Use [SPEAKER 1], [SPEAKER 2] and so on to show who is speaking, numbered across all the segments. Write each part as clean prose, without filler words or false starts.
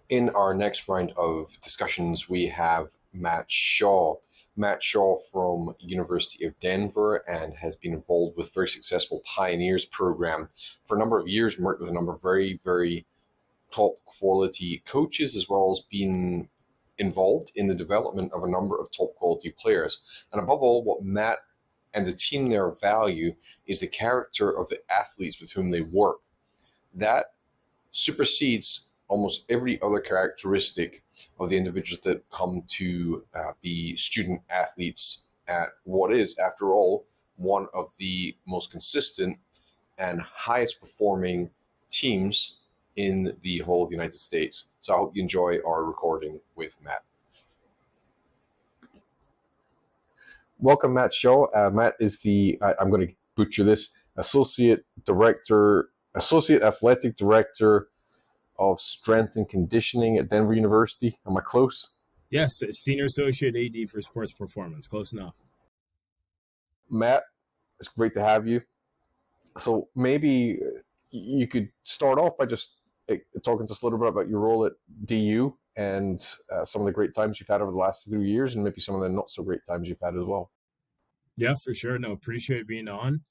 [SPEAKER 1] In our next round of discussions, we have Matt Shaw. Matt Shaw from University of Denver and has been involved with very successful Pioneers program for a number of years and worked with a number of very, very top quality coaches, as well as being involved in the development of a number of top quality players. And above all, what Matt and the team there value is the character of the athletes with whom they work. That supersedes almost every other characteristic of the individuals that come to be student athletes at what is, after all, one of the most consistent and highest performing teams in the whole of the United States. So I hope you enjoy our recording with Matt. Welcome, Matt Shaw. Matt is I'm going to butcher this, Associate Athletic Director of Strength and Conditioning at Denver University. Am I close?
[SPEAKER 2] Yes, Senior Associate AD for Sports Performance. Close enough.
[SPEAKER 1] Matt, it's great to have you. So maybe you could start off by just talking to us a little bit about your role at DU and some of the great times you've had over the last 3 years and maybe some of the not so great times you've had as well.
[SPEAKER 2] Yeah, for sure. No, appreciate being on.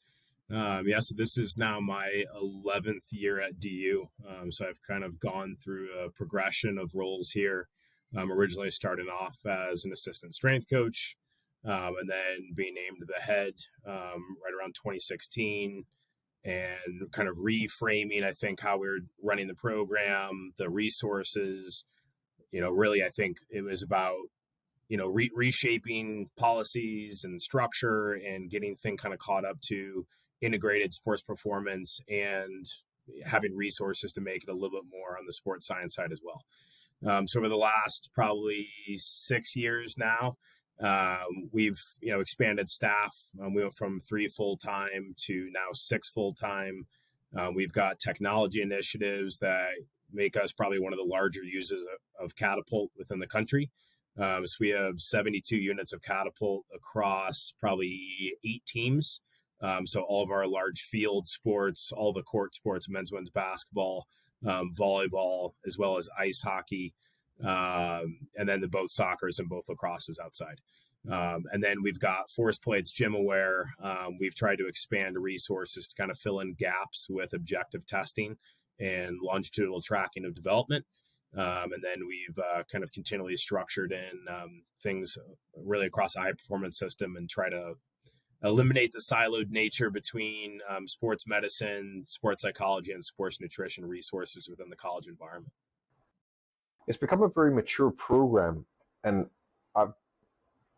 [SPEAKER 2] So this is now my 11th year at DU. So I've kind of gone through a progression of roles here. Originally starting off as an assistant strength coach, and then being named the head right around 2016, and kind of reframing, I think, how we're running the program, the resources. Really, I think it was about reshaping policies and structure and getting things kind of caught up to integrated sports performance and having resources to make it a little bit more on the sports science side as well. So over the last probably 6 years now, we've expanded staff. We went from 3 full-time to now 6 full-time. We've got technology initiatives that make us probably one of the larger users of Catapult within the country. So we have 72 units of Catapult across probably 8 teams. So all of our large field sports, all the court sports, men's, women's basketball, volleyball, as well as ice hockey, and then both soccers and both lacrosses outside. And then we've got Force Plates Gym Aware. We've tried to expand resources to kind of fill in gaps with objective testing and longitudinal tracking of development. And then we've kind of continually structured in things really across a high performance system and try to eliminate the siloed nature between sports medicine, sports psychology, and sports nutrition resources within the college environment.
[SPEAKER 1] It's become a very mature program, and I've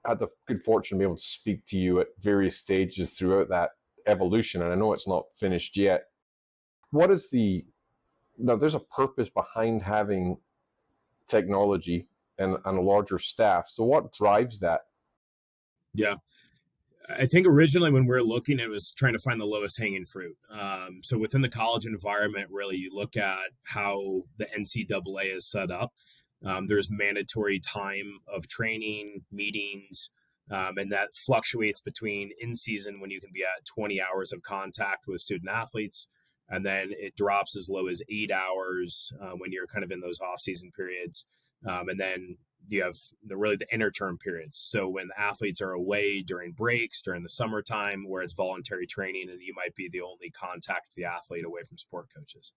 [SPEAKER 1] had the good fortune to be able to speak to you at various stages throughout that evolution, and I know it's not finished yet. What is now there's a purpose behind having technology and a larger staff. So what drives that?
[SPEAKER 2] Yeah. I think originally when we were looking, it was trying to find the lowest hanging fruit. So within the college environment, really, you look at how the NCAA is set up. There's mandatory time of training, meetings, and that fluctuates between in season when you can be at 20 hours of contact with student athletes. And then it drops as low as 8 hours when you're kind of in those off-season periods. And then you have the interterm periods. So when athletes are away during breaks, during the summertime, where it's voluntary training and you might be the only contact the athlete away from sport coaches.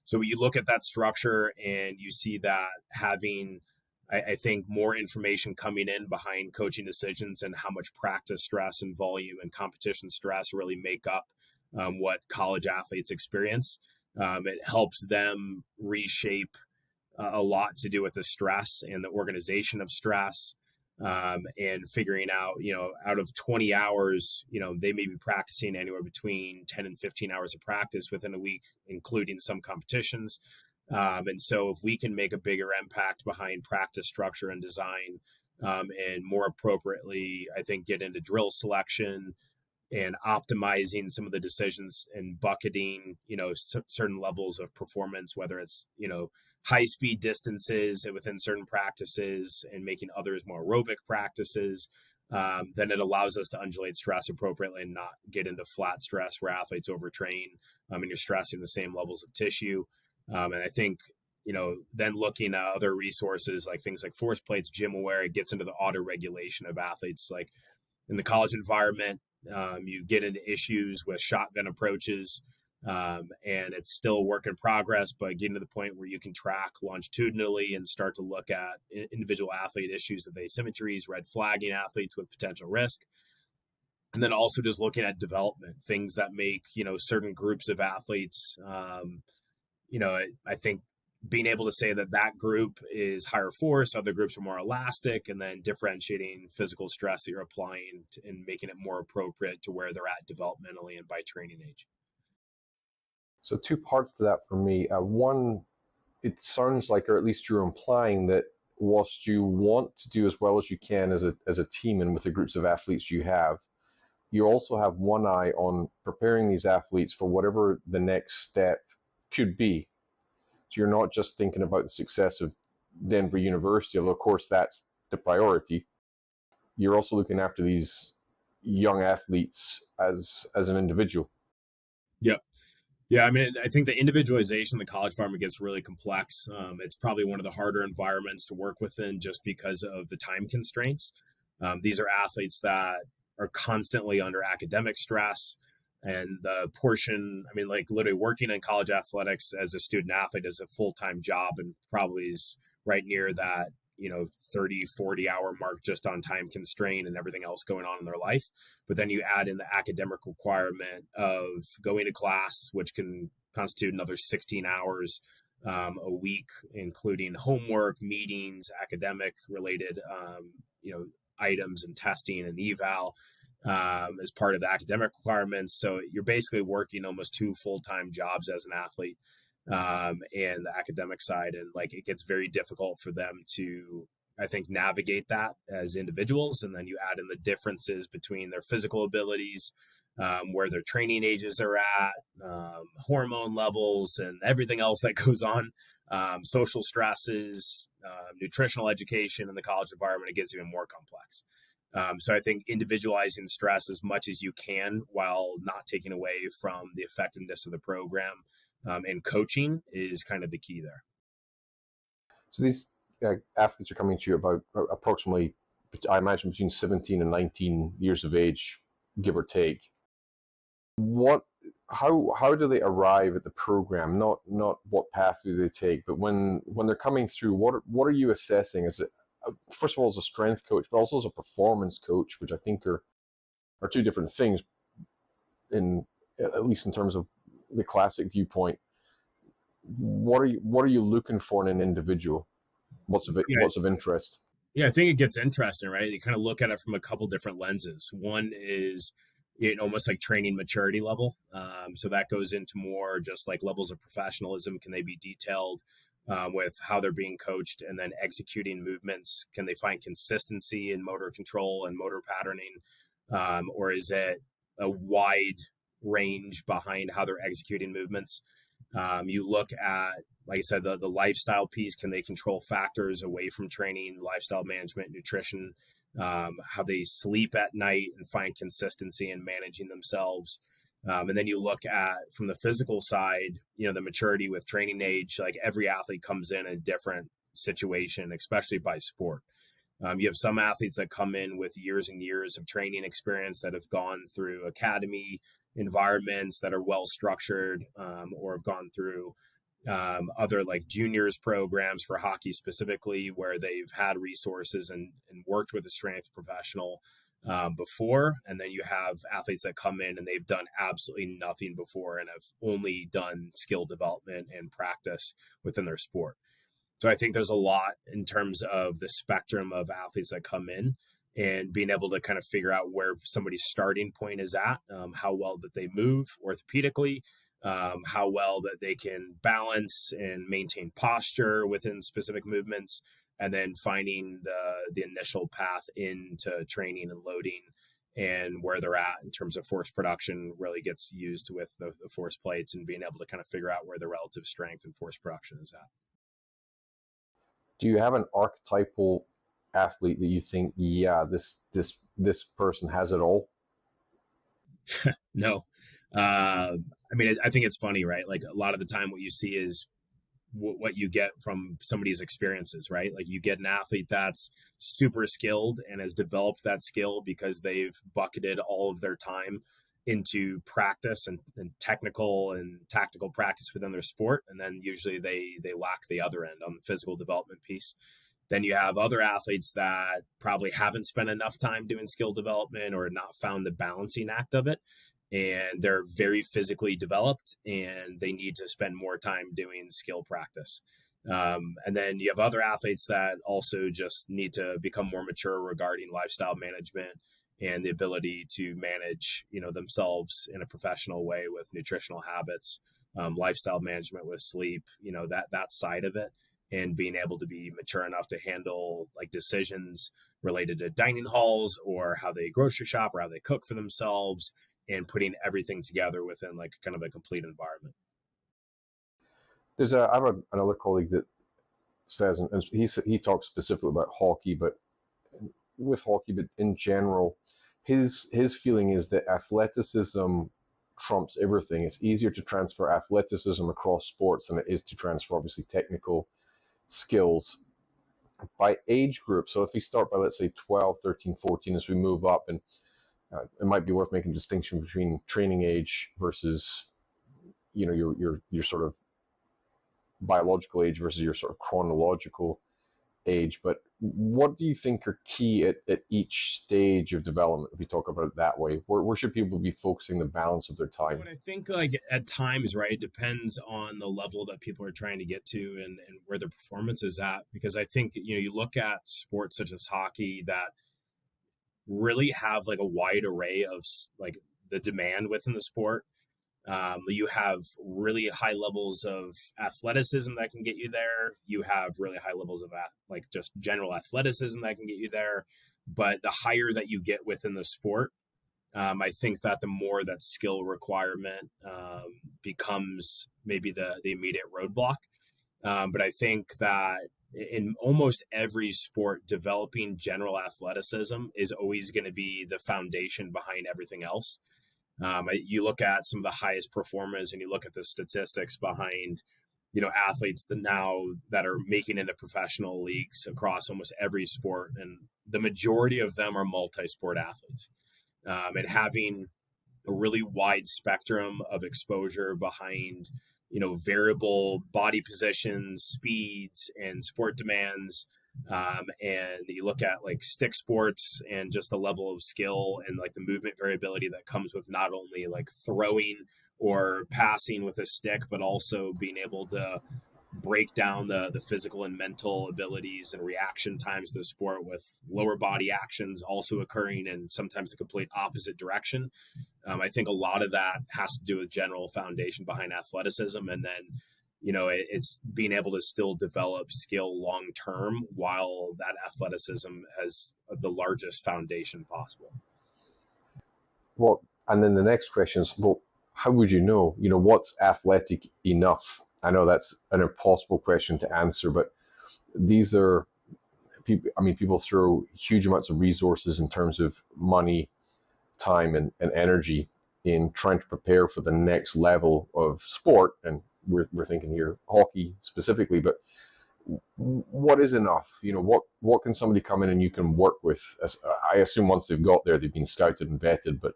[SPEAKER 2] So you look at that structure and you see that having, I think, more information coming in behind coaching decisions and how much practice stress and volume and competition stress really make up what college athletes experience. It helps them reshape a lot to do with the stress and the organization of stress, and figuring out, out of 20 hours, they may be practicing anywhere between 10 and 15 hours of practice within a week, including some competitions. And so if we can make a bigger impact behind practice structure and design, and more appropriately, I think, get into drill selection and optimizing some of the decisions and bucketing, certain levels of performance, whether it's, high speed distances within certain practices and making others more aerobic practices, then it allows us to undulate stress appropriately and not get into flat stress where athletes overtrain, and you're stressing the same levels of tissue. And I think then looking at other resources like things like force plates, gym aware, it gets into the auto regulation of athletes. Like in the college environment, you get into issues with shotgun approaches, and it's still a work in progress, but getting to the point where you can track longitudinally and start to look at individual athlete issues of asymmetries, red flagging athletes with potential risk. And then also just looking at development, things that make, certain groups of athletes, I think being able to say that group is higher force, other groups are more elastic, and then differentiating physical stress that you're applying and making it more appropriate to where they're at developmentally and by training age.
[SPEAKER 1] So two parts to that for me. One, it sounds like, or at least you're implying that whilst you want to do as well as you can as a team and with the groups of athletes you have, you also have one eye on preparing these athletes for whatever the next step could be. So you're not just thinking about the success of Denver University, although of course that's the priority. You're also looking after these young athletes as an individual.
[SPEAKER 2] Yeah. Yeah, I mean, I think the individualization in the college environment gets really complex. It's probably one of the harder environments to work within just because of the time constraints. These are athletes that are constantly under academic stress. And the portion, I mean, like literally working in college athletics as a student athlete is a full-time job and probably is right near that, 30, 40 hour mark just on time constraint and everything else going on in their life. But then you add in the academic requirement of going to class, which can constitute another 16 hours a week, including homework, meetings, academic related, items and testing and eval as part of the academic requirements. So you're basically working almost two full-time jobs as an athlete and the academic side. And like, it gets very difficult for them to, I think, navigate that as individuals. And then you add in the differences between their physical abilities, where their training ages are at, hormone levels, and everything else that goes on, social stresses, nutritional education in the college environment. It gets even more complex. So I think individualizing stress as much as you can while not taking away from the effectiveness of the program and coaching is kind of the key there.
[SPEAKER 1] So these athletes are coming to you about approximately, I imagine, between 17 and 19 years of age, give or take. How do they arrive at the program? Not what path do they take, but when they're coming through, what are you assessing? Is it, first of all, as a strength coach, but also as a performance coach, which I think are two different things, at least in terms of the classic viewpoint. What are you looking for in an individual? What's of interest?
[SPEAKER 2] Yeah, I think it gets interesting, right? You kind of look at it from a couple different lenses. One is almost like training maturity level. So that goes into more just like levels of professionalism. Can they be detailed with how they're being coached, and then executing movements? Can they find consistency in motor control and motor patterning? Or is it a wide range behind how they're executing movements? You look at, like I said, the lifestyle piece. Can they control factors away from training, lifestyle management, nutrition, how they sleep at night, and find consistency in managing themselves? And then you look at, from the physical side, the maturity with training age. Like every athlete comes in a different situation, especially by sport. You have some athletes that come in with years and years of training experience that have gone through academy environments that are well structured, or have gone through other like juniors programs for hockey specifically, where they've had resources and worked with a strength professional before. And then you have athletes that come in and they've done absolutely nothing before and have only done skill development and practice within their sport. So I think there's a lot in terms of the spectrum of athletes that come in, and being able to kind of figure out where somebody's starting point is at, how well that they move orthopedically, how well that they can balance and maintain posture within specific movements, and then finding the initial path into training and loading, and where they're at in terms of force production really gets used with the force plates, and being able to kind of figure out where the relative strength and force production is at.
[SPEAKER 1] Do you have an archetypal athlete that you think, yeah, this person has it all?
[SPEAKER 2] No. I mean, I think it's funny, right? Like a lot of the time what you see is what you get from somebody's experiences, right? Like you get an athlete that's super skilled and has developed that skill because they've bucketed all of their time into practice and technical and tactical practice within their sport, and then usually they lack the other end on the physical development piece. Then you have other athletes that probably haven't spent enough time doing skill development or not found the balancing act of it, and they're very physically developed and they need to spend more time doing skill practice. And then you have other athletes that also just need to become more mature regarding lifestyle management and the ability to manage, themselves in a professional way with nutritional habits, lifestyle management with sleep, that side of it, and being able to be mature enough to handle like decisions related to dining halls or how they grocery shop or how they cook for themselves, and putting everything together within like kind of a complete environment.
[SPEAKER 1] I have another colleague that says, and he talks specifically about hockey, but in general, his feeling is that athleticism trumps everything. It's easier to transfer athleticism across sports than it is to transfer obviously technical skills by age group. So if we start by, let's say, 12, 13, 14, as we move up, and it might be worth making a distinction between training age versus, your sort of biological age versus your sort of chronological age. But what do you think are key at each stage of development, if we talk about it that way? Where should people be focusing the balance of their time?
[SPEAKER 2] What I think, like at times, right, it depends on the level that people are trying to get to and where their performance is at. Because I think, you look at sports such as hockey that really have like a wide array of like the demand within the sport. You have really high levels of athleticism that can get you there. You have really high levels of like just general athleticism that can get you there. But the higher that you get within the sport, I think that the more that skill requirement becomes maybe the immediate roadblock. But I think that in almost every sport, developing general athleticism is always going to be the foundation behind everything else. You look at some of the highest performers and you look at the statistics behind, athletes that are making it into professional leagues across almost every sport. And the majority of them are multi-sport athletes. And having a really wide spectrum of exposure behind, variable body positions, speeds, and sport demands. And you look at like stick sports and just the level of skill and like the movement variability that comes with not only like throwing or passing with a stick, but also being able to break down the physical and mental abilities and reaction times to the sport, with lower body actions also occurring in sometimes the complete opposite direction. I think a lot of that has to do with general foundation behind athleticism. And then, it's being able to still develop skill long term while that athleticism has the largest foundation possible.
[SPEAKER 1] Well, and then the next question is, well, how would you know? What's athletic enough? I know that's an impossible question to answer, but these are people. I mean, people throw huge amounts of resources in terms of money, time, and energy in trying to prepare for the next level of sport. And we're thinking here hockey specifically, but what is enough? What can somebody come in and you can work with? I assume once they've got there, they've been scouted and vetted, but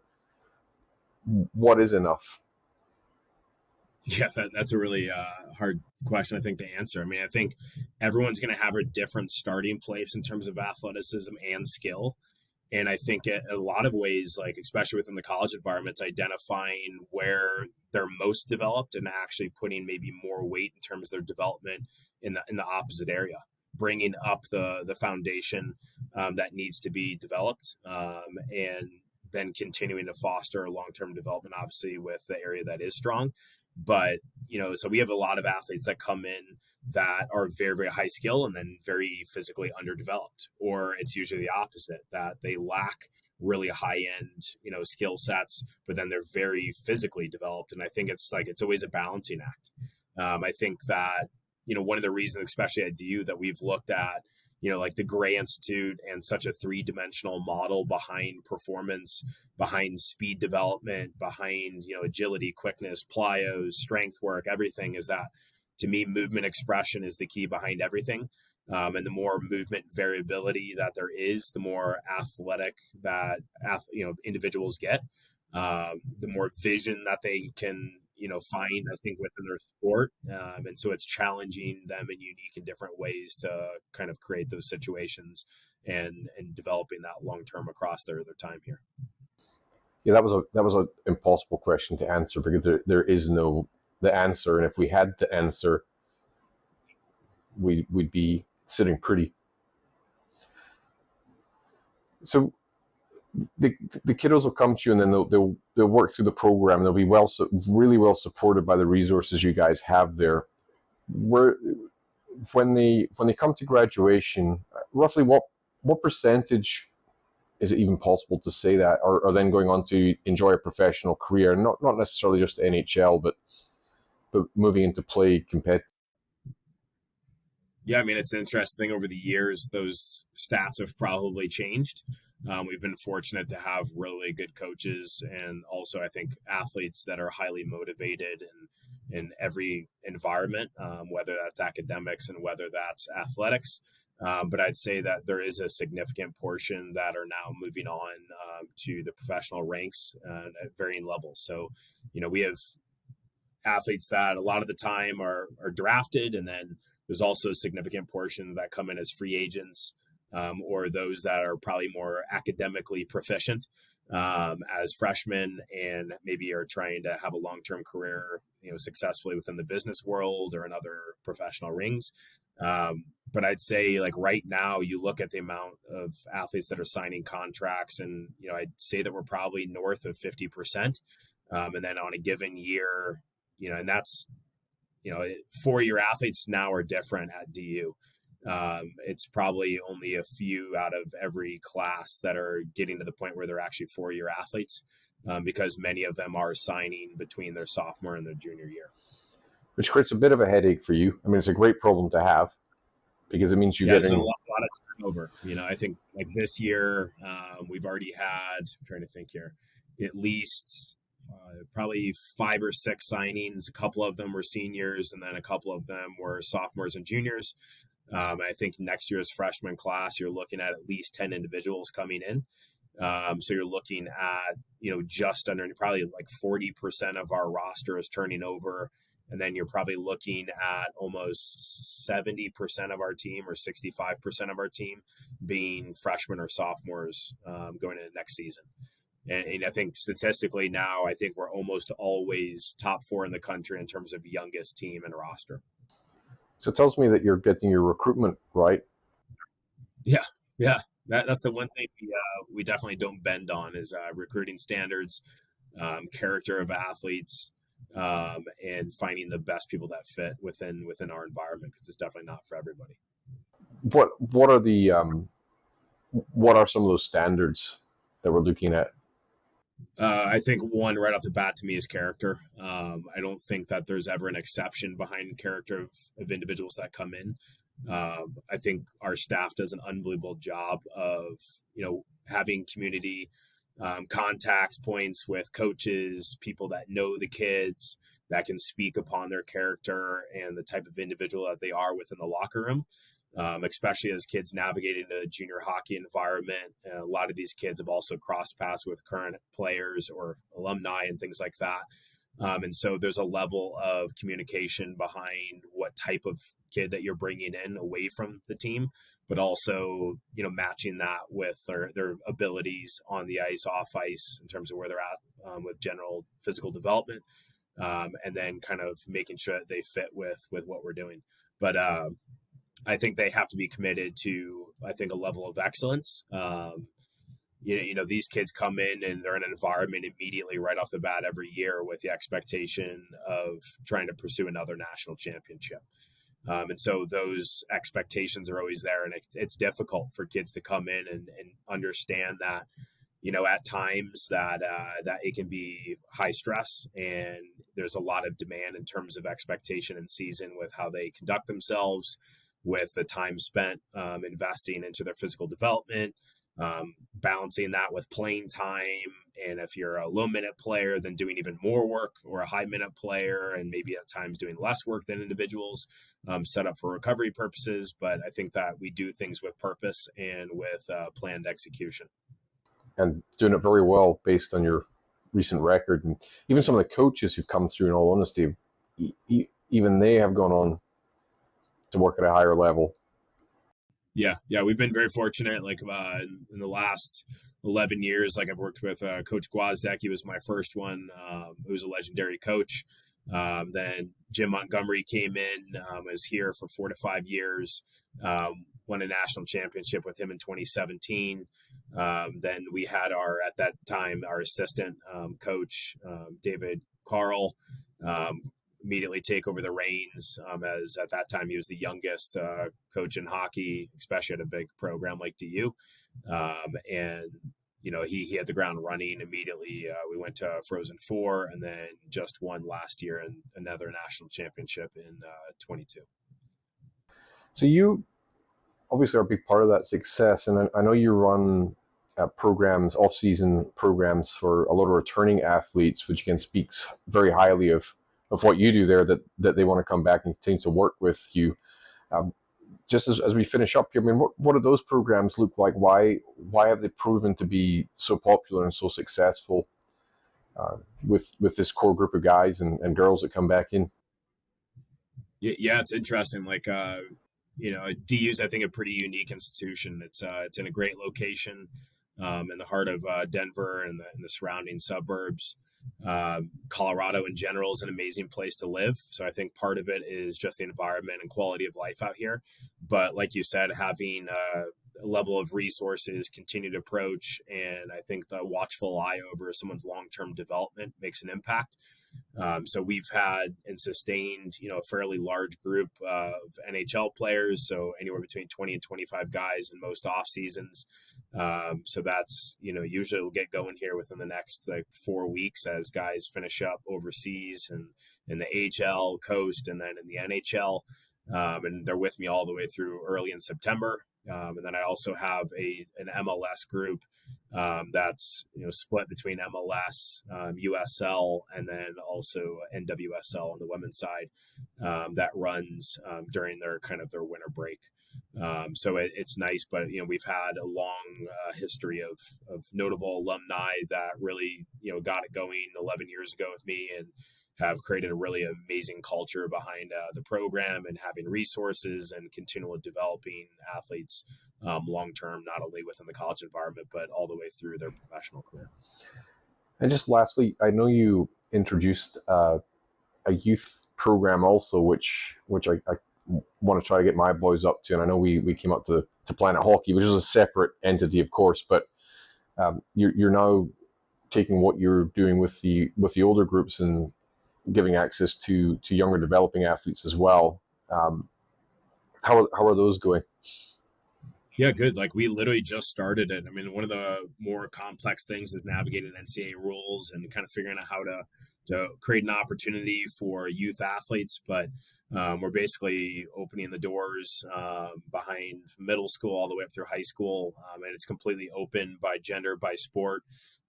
[SPEAKER 1] what is enough?
[SPEAKER 2] Yeah, that's a really hard question, I think, to answer. I mean, I think everyone's going to have a different starting place in terms of athleticism and skill. And I think in a lot of ways, like especially within the college environment, it's identifying where they're most developed and actually putting maybe more weight in terms of their development in the opposite area, bringing up the foundation that needs to be developed, and then continuing to foster long-term development, obviously with the area that is strong. But so we have a lot of athletes that come in that are very, very high skill and then very physically underdeveloped, or it's usually the opposite, that they lack really high end, skill sets, but then they're very physically developed. And I think it's always a balancing act. I think that, one of the reasons, especially at DU, that we've looked at, like the Gray Institute and such a three-dimensional model behind performance, behind speed development, behind, agility, quickness, plyos, strength work, everything, is that to me, movement expression is the key behind everything. And the more movement variability that there is, the more athletic that individuals get. The more vision that they can find, I think, within their sport. And so it's challenging them in unique and different ways to kind of create those situations and developing that long term across their time here.
[SPEAKER 1] Yeah, that was an impossible question to answer, because there is no the answer, and if we had the answer, we'd be sitting pretty. So the kiddos will come to you, and then they'll work through the program, and they'll be really well supported by the resources you guys have there. When they come to graduation, roughly what percentage, is it even possible to say that, are then going on to enjoy a professional career, not necessarily just NHL, but moving into play competitive?
[SPEAKER 2] Yeah, I mean, it's interesting. Over the years, those stats have probably changed. We've been fortunate to have really good coaches, and also I think athletes that are highly motivated in every environment, whether that's academics and whether that's athletics. But I'd say that there is a significant portion that are now moving on to the professional ranks at varying levels. So, we have athletes that a lot of the time are drafted, and then there's also a significant portion that come in as free agents, or those that are probably more academically proficient as freshmen, and maybe are trying to have a long-term career, successfully within the business world or in other professional rings. But I'd say, like, right now, you look at the amount of athletes that are signing contracts, and I'd say that we're probably north of 50%. And then on a given year, and that's 4-year athletes now are different at DU. It's probably only a few out of every class that are getting to the point where they're actually 4-year athletes, because many of them are signing between their sophomore and their junior year.
[SPEAKER 1] Which creates a bit of a headache for you. I mean, it's a great problem to have, because it means you're getting
[SPEAKER 2] a lot of turnover. I think like this year, we've already had, I'm trying to think here, at least probably 5 or 6 signings. A couple of them were seniors, and then a couple of them were sophomores and juniors. I think next year's freshman class, you're looking at least 10 individuals coming in. So you're looking at, just under probably like 40% of our roster is turning over. And then you're probably looking at almost 70% of our team, or 65% of our team, being freshmen or sophomores going into next season. And I think statistically now, I think we're almost always top 4 in the country in terms of youngest team and roster.
[SPEAKER 1] So it tells me that you're getting your recruitment right.
[SPEAKER 2] Yeah. That's the one thing we definitely don't bend on, is recruiting standards, character of athletes, and finding the best people that fit within our environment, because it's definitely not for everybody.
[SPEAKER 1] What are some of those standards that we're looking at?
[SPEAKER 2] I think one right off the bat to me is character. I don't think that there's ever an exception behind character of individuals that come in. I think our staff does an unbelievable job of, having community contact points with coaches, people that know the kids, that can speak upon their character and the type of individual that they are within the locker room. Especially as kids navigating a junior hockey environment. A lot of these kids have also crossed paths with current players or alumni and things like that. And so there's a level of communication behind what type of kid that you're bringing in away from the team, but also, matching that with their abilities on the ice, off ice, in terms of where they're at with general physical development, and then kind of making sure that they fit with what we're doing. But I think they have to be committed to, I think, a level of excellence. These kids come in and they're in an environment immediately right off the bat every year with the expectation of trying to pursue another national championship. And so those expectations are always there. And it's difficult for kids to come in and understand that, at times that it can be high stress, and there's a lot of demand in terms of expectation in season with how they conduct themselves, with the time spent investing into their physical development, balancing that with playing time. And if you're a low minute player, then doing even more work, or a high minute player and maybe at times doing less work than individuals, set up for recovery purposes. But I think that we do things with purpose and with planned execution.
[SPEAKER 1] And doing it very well based on your recent record. And even some of the coaches who've come through, in all honesty, even they have gone on to work at a higher level.
[SPEAKER 2] Yeah, we've been very fortunate. Like in the last 11 years, like I've worked with Coach Gwozdek. He was my first one. Who's a legendary coach. Then Jim Montgomery came in, was here for 4 to 5 years. Won a national championship with him in 2017. Then we had at that time, our assistant coach, David Carl, immediately take over the reins, as at that time he was the youngest coach in hockey, especially at a big program like DU. And he had the ground running immediately. We went to Frozen Four and then just won last year and another national championship in 22.
[SPEAKER 1] So you obviously are a big part of that success, and I know you run programs, off-season programs for a lot of returning athletes, which again speaks very highly of what you do there, that they want to come back and continue to work with you. Just as we finish up here, I mean, what do those programs look like? Why have they proven to be so popular and so successful with this core group of guys and girls that come back in?
[SPEAKER 2] Yeah, it's interesting. Like, DU's, I think, a pretty unique institution. It's in a great location in the heart of Denver and the surrounding suburbs. Colorado in general is an amazing place to live. So I think part of it is just the environment and quality of life out here. But like you said, having a level of resources, continued approach, and I think the watchful eye over someone's long-term development makes an impact. So we've had and sustained, a fairly large group of NHL players. So anywhere between 20 and 25 guys in most off seasons. So that's, usually we'll get going here within the next 4 weeks as guys finish up overseas and in the AHL coast and then in the NHL. And they're with me all the way through early in September. And then I also have an MLS group that's split between MLS, USL, and then also NWSL on the women's side that runs during their winter break. So it's nice, but we've had a long history of notable alumni that really got it going 11 years ago with me and have created a really amazing culture behind the program and having resources and continual developing athletes long term, not only within the college environment but all the way through their professional career.
[SPEAKER 1] And just lastly, I know you introduced a youth program also, which I want to try to get my boys up to, and I know we came up to Planet Hockey, which is a separate entity, of course, but you're now taking what you're doing with the older groups and giving access to younger developing athletes as well. How are those going?
[SPEAKER 2] Yeah, good. Like we literally just started it. I mean, one of the more complex things is navigating NCAA rules and kind of figuring out how to create an opportunity for youth athletes. But we're basically opening the doors behind middle school all the way up through high school. And it's completely open by gender, by sport.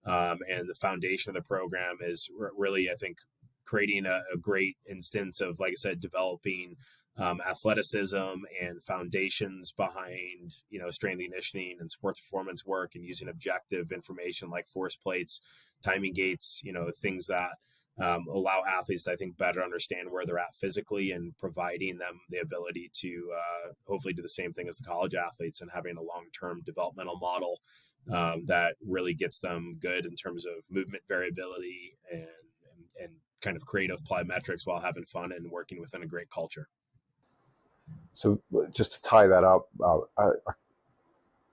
[SPEAKER 2] And the foundation of the program is really, I think, creating a great instance of, like I said, developing athleticism and foundations behind, strength and conditioning and sports performance work, and using objective information like force plates, timing gates, things that allow athletes, I think, better understand where they're at physically and providing them the ability to hopefully do the same thing as the college athletes and having a long-term developmental model that really gets them good in terms of movement variability and kind of creative plyometrics while having fun and working within a great culture.
[SPEAKER 1] So just to tie that up,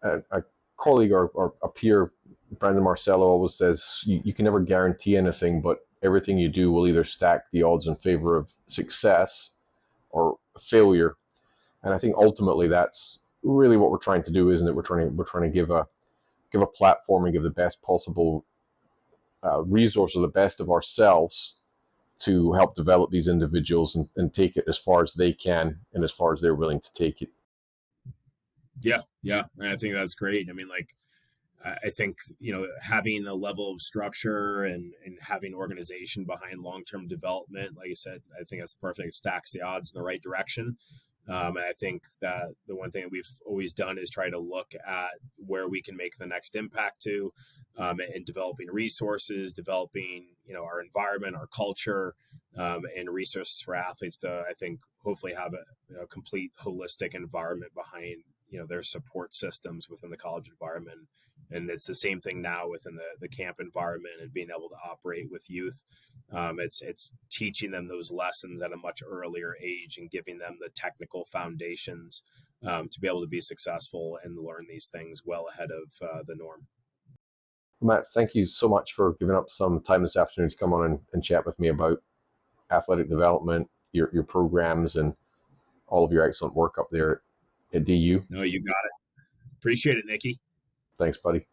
[SPEAKER 1] a colleague or a peer, Brandon Marcello, always says you can never guarantee anything, but everything you do will either stack the odds in favor of success or failure. And I think ultimately that's really what we're trying to do, isn't it? We're trying to give a platform and give the best possible resource, or the best of ourselves, to help develop these individuals and take it as far as they can and as far as they're willing to take it.
[SPEAKER 2] Yeah. And I think that's great. I mean, like, I think, having a level of structure and having organization behind long-term development, like I said, I think that's perfect. It stacks the odds in the right direction. And I think that the one thing that we've always done is try to look at where we can make the next impact to, and developing resources, developing, our environment, our culture, and resources for athletes to, I think, hopefully have a complete holistic environment behind, their support systems within the college environment. And it's the same thing now within the camp environment and being able to operate with youth. It's teaching them those lessons at a much earlier age and giving them the technical foundations to be able to be successful and learn these things well ahead of the norm.
[SPEAKER 1] Matt, thank you so much for giving up some time this afternoon to come on and chat with me about athletic development, your programs, and all of your excellent work up there at DU.
[SPEAKER 2] No, you got it. Appreciate it, Nicky.
[SPEAKER 1] Thanks, buddy.